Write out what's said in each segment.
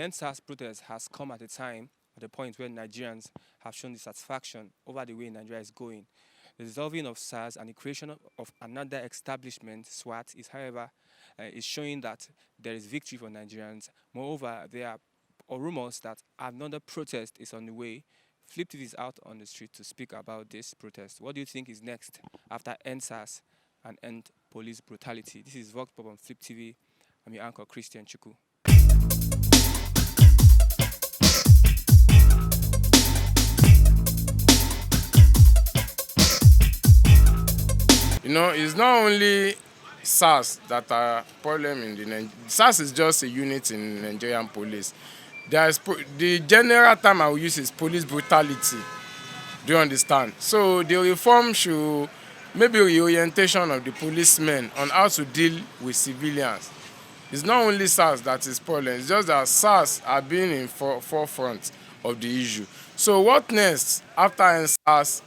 NSAS protest has come at a time, at a point where Nigerians have shown dissatisfaction over the way Nigeria is going. The dissolving of SARS and the creation of another establishment, SWAT, is, however, is showing that there is victory for Nigerians. Moreover, there are rumors that another protest is on the way. Flip TV is out on the street to speak about this protest. What do you think is next after NSAS and end police brutality? This is Vox Pop on Flip TV. I'm your anchor, Christian Chuku. You know, it's not only SARS that are problem in the SARS is just a unit in Nigerian police. The general term I will use is police brutality. Do you understand? So the reform should maybe reorientation of the policemen on how to deal with civilians. It's not only SARS that is problem. It's just that SARS are being in forefront of the issue. So what next after SARS?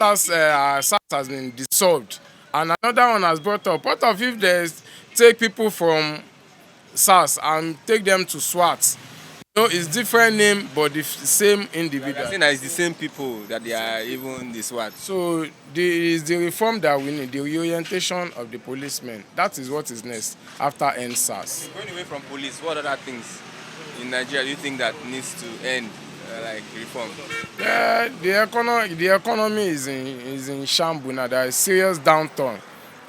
SARS has been dissolved. And another one has brought up, what if they take people from SARS and take them to SWAT? You know, it's different name, but the same individual. I think that it's the same people that they are even the SWAT. So it's the reform that we need, the reorientation of the policemen. That is what is next after NSAS. Going away from police, what other things in Nigeria do you think that needs to end? Like reform? The economy is in shambles now. There is serious downturn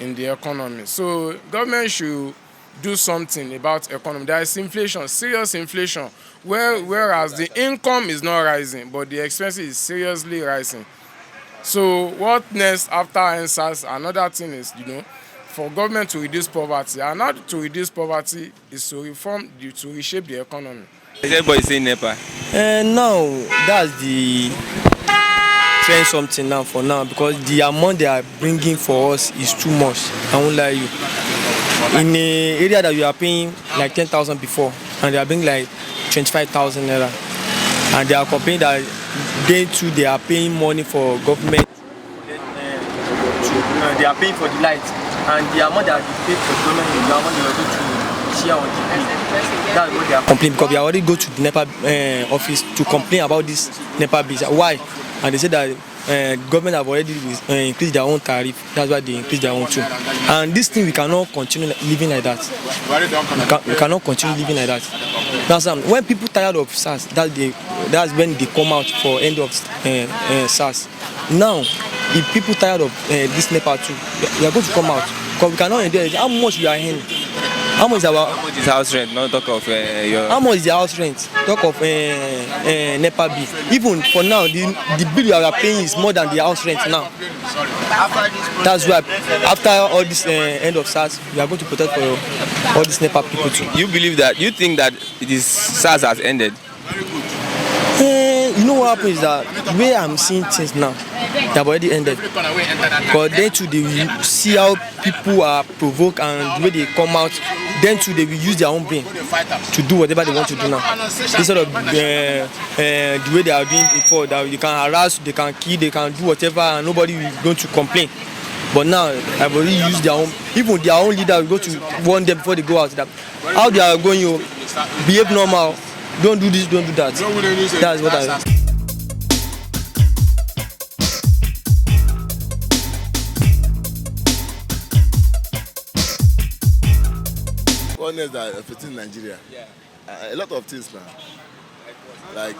in the economy. So government should do something about economy. There is inflation, serious inflation, whereas the income is not rising, but the expenses is seriously rising. So what next after NSAS? Another thing is, for government to reduce poverty. And not to reduce poverty is to reform, to reshape the economy. Is everybody saying NEPA? Now, that's the trend something now for now, because the amount they are bringing for us is too much. I won't lie you. In an area that we are paying like 10,000 before, and they are bringing like 25,000 naira, and they are complaining that they are paying money for government. They are paying for the light, and the amount that they pay for the government is the amount they are going to share on the bill. That's what they are complaining, because we already go to the NEPA office to complain about this NEPA bill. Why? And they said that government have already increased their own tariff. That's why they increased their own too. And this thing, we cannot continue living like that. We cannot continue living like that. That's when people tired of SARS, that's when they come out for end of SARS. Now, if people tired of this NEPA too, we are going to come out, because we cannot endure it. How much we are earning? How much is house rent? Not talk of your... How much is the house rent? Talk of NEPA bill. Even for now, the bill you are paying is more than the house rent now. That's why after all this end of SARS, we are going to protect for all these NEPA people too. You think that SARS has ended? You know what happens is that the way I'm seeing things now, they have already ended. Because then too, they will see how people are provoked, and the way they come out, then too, they will use their own brain to do whatever they want to do now. Instead of the way they are doing before, that they can harass, they can kill, they can do whatever, and nobody is going to complain. But now, I've already used their own, even their own leader will go to warn them before they go out. That how they are going, you behave normal. Don't do this, don't do that. That's what I... What else that affecting Nigeria? Yeah. A lot of things now. Like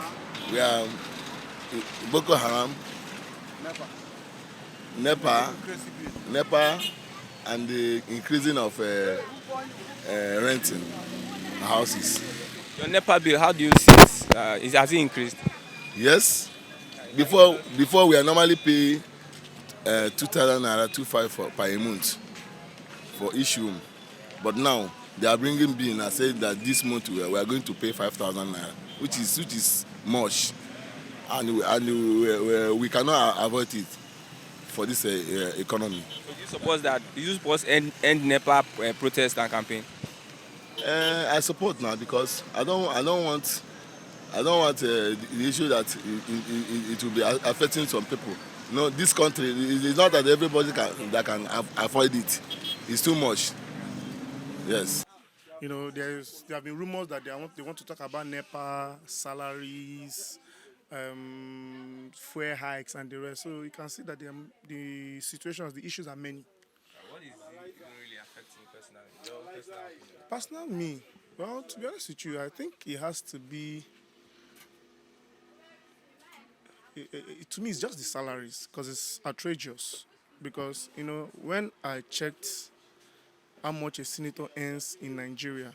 we are Boko Haram, NEPA, and the increasing of renting houses. Your NEPA bill, how do you see it? Has it increased? Yes. Before we are normally pay 2,000 naira, 2,500 per month for each room. But now they are bringing bill and saying that this month we are going to pay 5,000 naira, which is much, and we cannot avoid it for this economy. So do you suppose end NEPA protest and campaign? I support now, because I don't want the issue that it will be affecting some people. This country, it's not that everybody can afford it. It's too much. Yes. There have been rumors that they want to talk about NEPA, salaries, fuel hikes, and the rest. So you can see that the situations, the issues are many. What is it really affecting you personally? Your personal opinion? Personal me, well, to be honest with you, I think it has to be. To me, it's just the salaries because it's outrageous. Because when I checked how much a senator earns in Nigeria,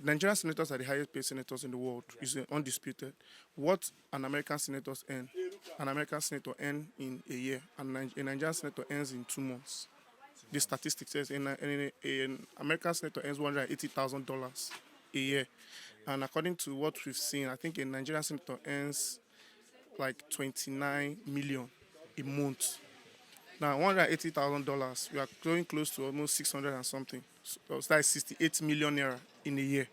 Nigerian senators are the highest paid senators in the world. It's undisputed. What an American senator earn in a year, and a Nigerian senator earns in 2 months. The statistics says an American senator earns $180,000 a year, and according to what we've seen, I think a Nigerian senator earns like 29 million a month. Now, $180,000, we are going close to almost 600 and something. So that's 68 million naira in a year.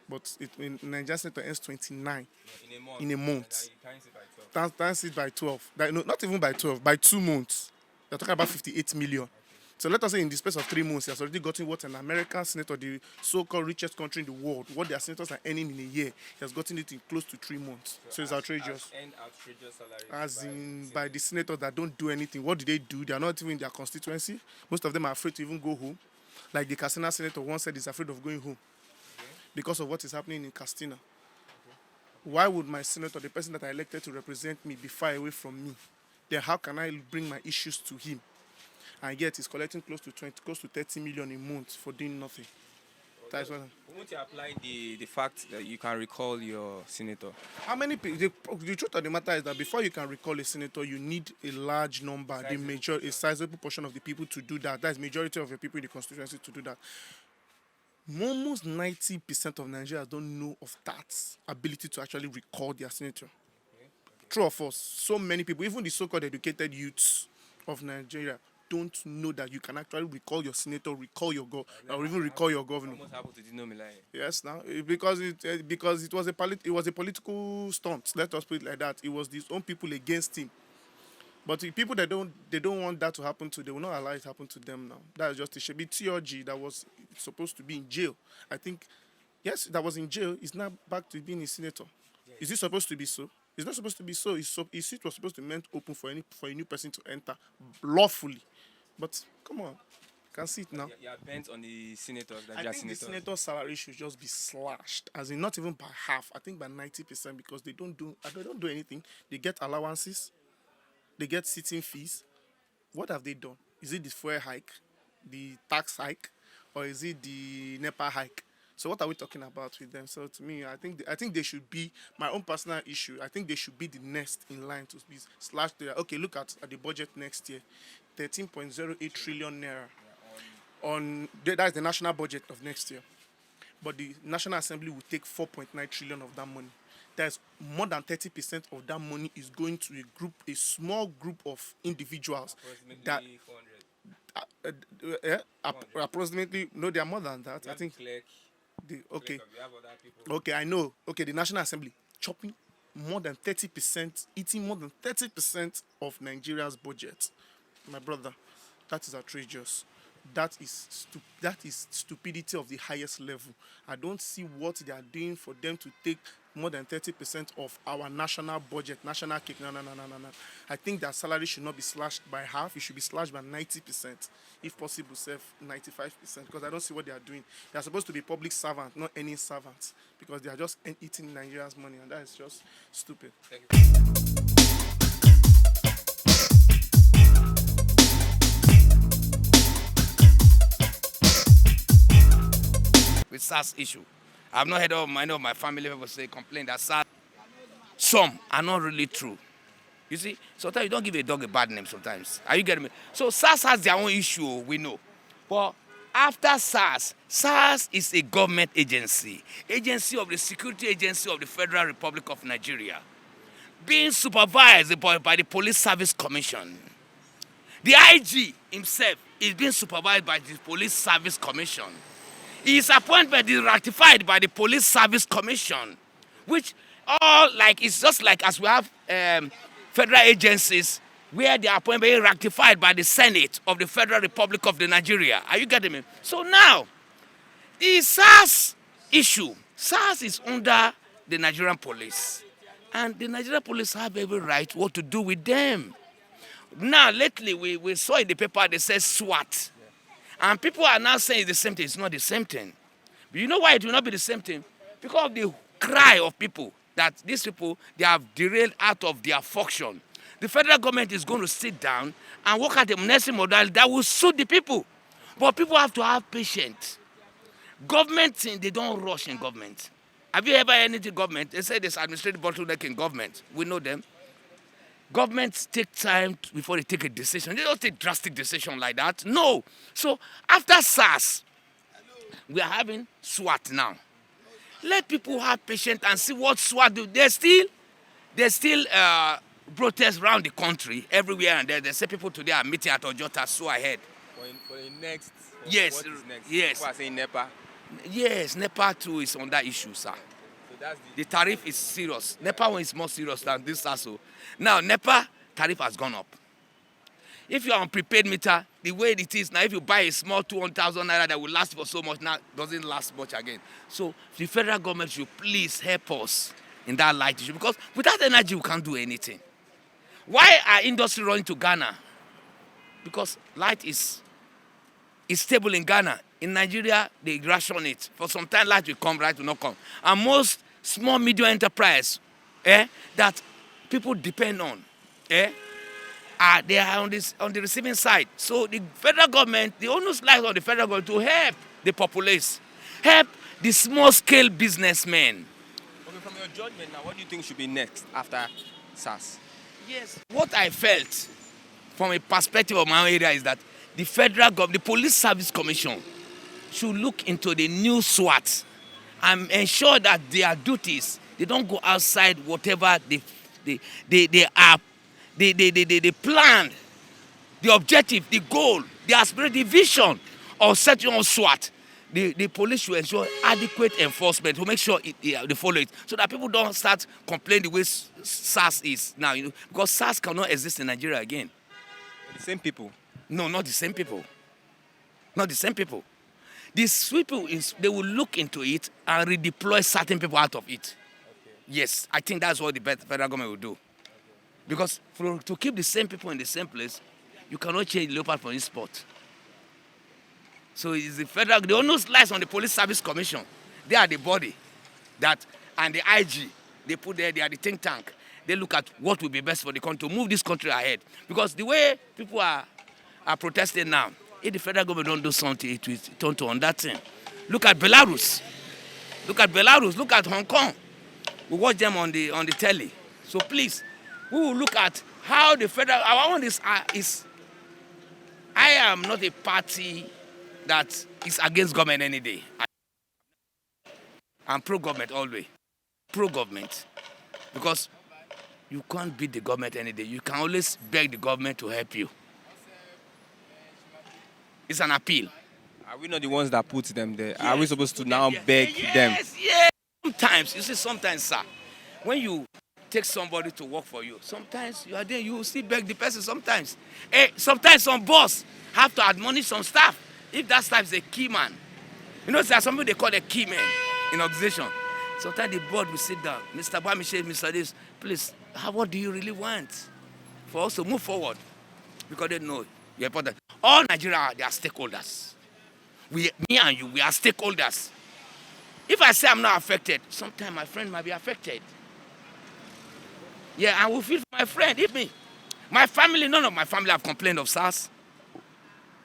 But in Nigerian senator earns 29 in a month. Times it by 12. No, not even by 12, by 2 months. You're talking about 58 million. So let us say in the space of 3 months, he has already gotten what an American senator, the so-called richest country in the world, what their senators are earning in a year, he has gotten it in close to 3 months. So it's outrageous. Outrageous salaries As in by the senators that don't do anything. What do? They are not even in their constituency. Most of them are afraid to even go home. Like the Katsina senator once said he's afraid of going home because of what is happening in Katsina. Why would my senator, the person that I elected to represent me, be far away from me? Then how can I bring my issues to him? And yet he's collecting close to 30 million a month for doing nothing. That's what. Won't you apply the fact that you can recall your senator? How many people? The truth of the matter is that before you can recall a senator, you need a large number, a sizable portion of the people to do that. That's majority of the people in the constituency to do that. Almost 90% of Nigerians don't know of that ability to actually recall their senator. True or false? So many people, even the so-called educated youths of Nigeria, don't know that you can actually recall your senator, recall your or even recall your governor. What happened to Dino? Yes, now because it was a political stunt. Let us put it like that. It was his own people against him. But the people that don't want that to happen to, they will not allow it to happen to them now. That is just it should be TRG that was supposed to be in jail. I think, yes, that was in jail. Is now back to being a senator. Yes. Is it supposed to be so? It's not supposed to be so. His seat was supposed to be meant open for a new person to enter lawfully. But come on, you can see it now. You are bent on the senators. I think the senator's salary should just be slashed, as in not even by half. I think by 90% because they don't do anything. They get allowances, they get sitting fees. What have they done? Is it the fuel hike, the tax hike, or is it the NEPA hike? So what are we talking about with them? So to me, I think they should be my own personal issue. I think they should be the next in line to be slashed. Okay, look at the budget next year, 13.08 trillion naira. That's the national budget of next year, but the National Assembly will take 4.9 trillion of that money. There's more than 30% of that money is going to a small group of individuals. Approximately 400. Approximately, no, they are more than that. I think. Okay, I know. Okay, the National Assembly chopping more than 30%, eating more than 30% of Nigeria's budget. My brother, that is outrageous. That is stupidity of the highest level. I don't see what they are doing for them to take more than 30% of our national budget, national cake. No. I think that salary should not be slashed by half. It should be slashed by 90%. If possible, 95%. Because I don't see what they are doing. They are supposed to be public servants, not any servants. Because they are just eating Nigeria's money, and that is just stupid. Thank you. With SARS issue. I've not heard of many of my family members complain that SARS, some are not really true. You see, sometimes you don't give a dog a bad name sometimes. Are you getting me? So SARS has their own issue, we know. But after SARS is a government agency of the Security Agency of the Federal Republic of Nigeria, being supervised by the Police Service Commission. The IG himself is being supervised by the Police Service Commission. His appointment is ratified by the Police Service Commission, which it's just like as we have federal agencies where the appointment is ratified by the Senate of the Federal Republic of Nigeria. Are you getting me? So now, The SARS issue, SARS is under the Nigerian police. And the Nigerian police have every right what to do with them. Now, lately, we saw in the paper, they said SWAT. And people are now saying it's the same thing. It's not the same thing. But you know why it will not be the same thing? Because of the cry of people that these people, they have derailed out of their function. The federal government is going to sit down and work at a necessary model that will suit the people. But people have to have patience. Government, they don't rush in government. Have you ever heard anything government? They say there's administrative bottleneck in government. We know them. Governments take time before they take a decision. They don't take drastic decision like that. No. So after SARS, we are having SWAT now. Let people have patience and see what SWAT do. There's still protests around the country, everywhere and there. They say people today are meeting at Ojota, so ahead. For the next, Yes. what is next? Yes. People are saying NEPA. Yes, NEPA too is on that issue, sir. So that's The tariff is serious. NEPA one is more serious than this also. Now, NEPA tariff has gone up. If you are on prepaid meter, the way it is now, if you buy a small 200,000 naira that will last for so much, now doesn't last much again. So the federal government should please help us in that light issue, because without energy, we can't do anything. Why are industry running to Ghana? Because light is stable in Ghana. In Nigeria, they ration it. For some time, light will come, light will not come. And most small, medium enterprise that people depend on, they are on the receiving side. So the federal government, the onus lies on the federal government to help the populace, help the small-scale businessmen. Okay, from your judgment now, what do you think should be next after SARS? Yes. What I felt from a perspective of my own area is that the federal government, the Police Service Commission, should look into the new SWAT and ensure that their duties, they don't go outside whatever they planned, the objective, the goal, the aspiration, the vision of setting on SWAT. The police should ensure adequate enforcement to make sure they follow it, so that people don't start complaining the way SARS is now. Because SARS cannot exist in Nigeria again. The same people. No, not the same people. Not the same people. These people, they will look into it and redeploy certain people out of it. Okay. Yes, I think that's what the federal government will do. Okay. Because to keep the same people in the same place, you cannot change the leopard from this spot. So it's the onus lies on the Police Service Commission. They are the body and the IG, they are the think tank. They look at what will be best for the country to move this country ahead. Because the way people are protesting now, if the federal government don't do something, it will turn to on that thing. Look at Belarus. Look at Belarus. Look at Hong Kong. We watch them on the telly. So please, we will look at how the federal. Our own is I am not a party that is against government any day. I'm pro-government always. Pro-government. Because you can't beat the government any day. You can always beg the government to help you. It's an appeal. Are we not the ones that put them there? Yes. Are we supposed to now beg them? Yes. Sometimes, sir, when you take somebody to work for you, sometimes you are there, you will still beg the person sometimes. Sometimes some boss have to admonish some staff. If that staff is a key man. You know, there are some people they call a key man in organization. Sometimes the board will sit down. Mr. Bamishe, Mr. This, please, what do you really want for us to move forward? Because they know you're important. All Nigeria, they are stakeholders. Me and you, we are stakeholders. If I say I'm not affected, sometimes my friend might be affected. Yeah, I will feel for my friend, if me. My family, none of my family have complained of SARS.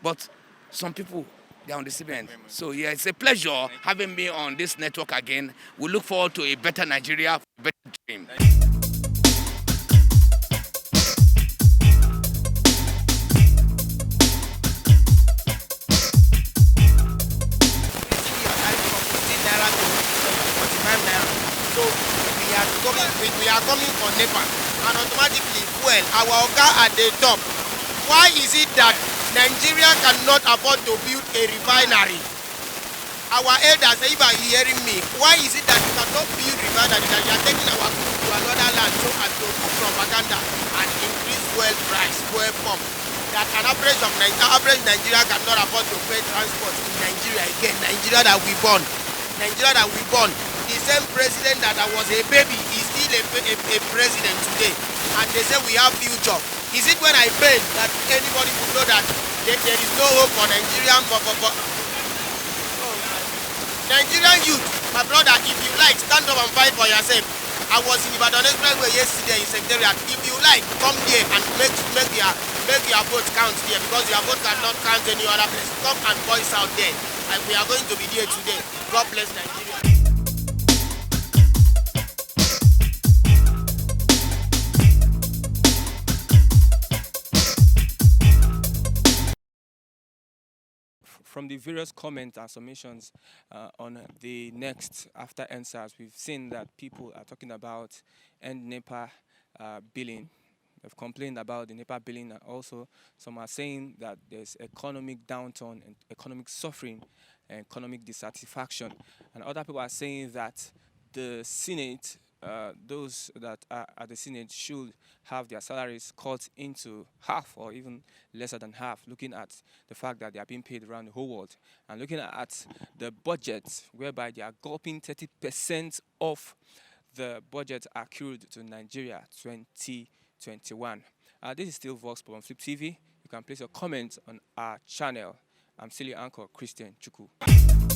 But some people, they're on the receiving. So yeah, it's a pleasure having me on this network again. We look forward to a better Nigeria, a better dream. So we are coming for NEPA, and automatically fuel, our oga at the top. Why is it that Nigeria cannot afford to build a refinery? Our elders, if you are hearing me, why is it that you cannot build refinery, that you are taking our crude to another land so as to do propaganda and increase fuel price, fuel pump? that an average Nigerian cannot afford to pay transport in Nigeria again. Nigeria that we born. Nigeria that we born. The same president that I was a baby is still a president today. And they say we have future. Is it when I fail that anybody would know that there is no hope for Nigerian Nigerian youth? My brother, if you like, stand up and fight for yourself. I was in Ibadan Expressway yesterday in Secretariat. If you like, come there and make your vote count there, because your vote cannot count any other place. Come and voice out there. And we are going to be there today. God bless Nigeria. From the various comments and submissions on the next after NSAS, we've seen that people are talking about end NEPA billing. They've complained about the NEPA billing, and also some are saying that there's economic downturn and economic suffering and economic dissatisfaction. And other people are saying that the Senate, those that are at the Senate, should have their salaries cut into half or even lesser than half, looking at the fact that they are being paid around the whole world, and looking at the budget whereby they are gulping 30% of the budget accrued to Nigeria 2021. This is still Vox Pop on Flip TV. You can place your comments on our channel. I'm still your anchor, Christian Chuku.